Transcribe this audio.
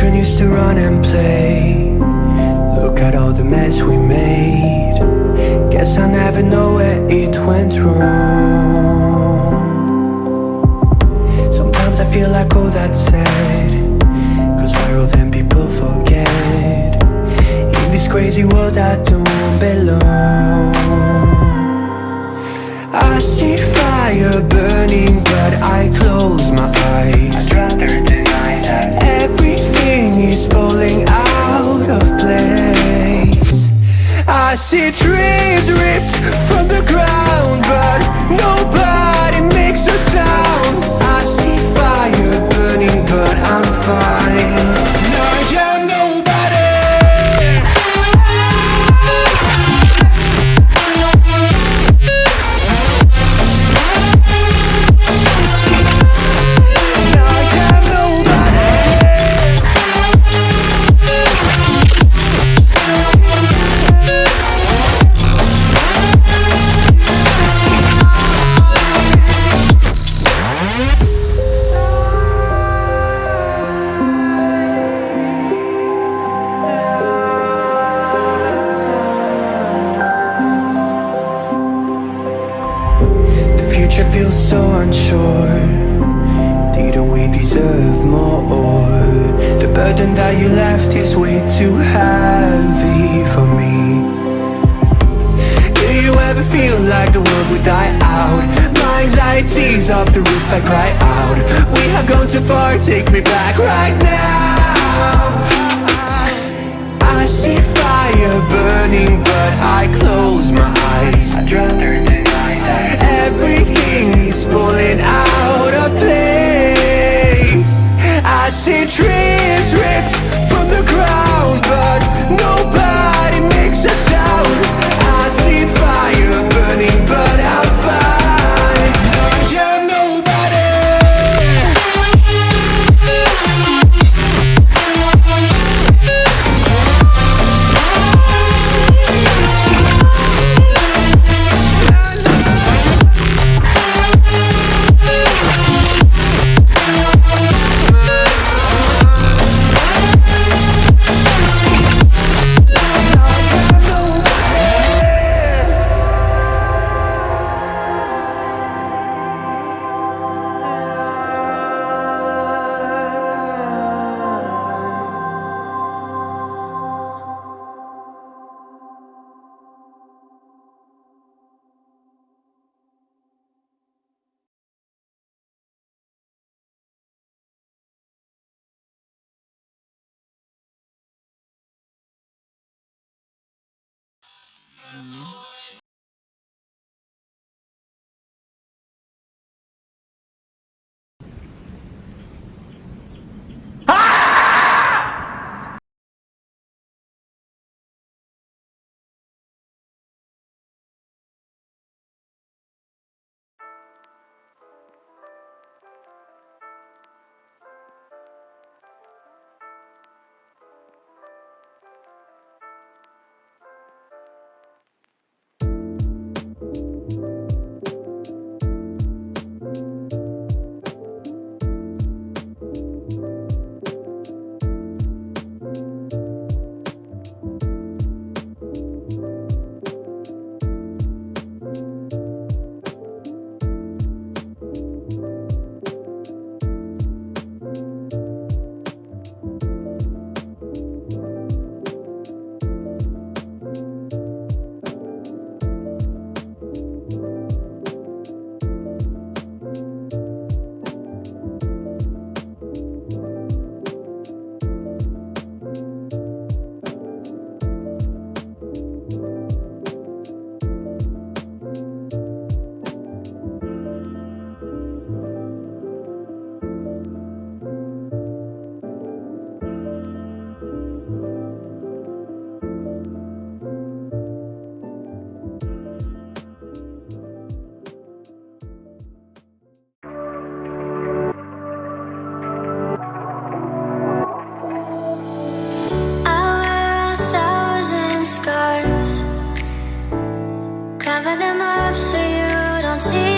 children used to run and play. Look at all the mess we made. Guess I never know where it went wrong. Sometimes I feel like all that's sad, 'cause we're old and people forget. In this crazy world I don't belong. I see fire burning but I close my eyes. I'd rather deny that. Everything is falling out of place. I see trees ripped from the ground, but nobody makes a sound. I see fire burning, but I'm fine. I am nobody. Feels so unsure. Didn't we deserve more? The burden that you left is way too heavy for me. Do you ever feel like the world would die out? My anxiety's off the roof, I cry out. We have gone too far, take me back right now. I see fire burning, but I close my eyes. I'd rather deny that. Everything is falling out of place. I see trees ripped from the ground, but nobody makes a sound. I see fire burning, but I'm fine. I am nobody. Cover them up so you don't see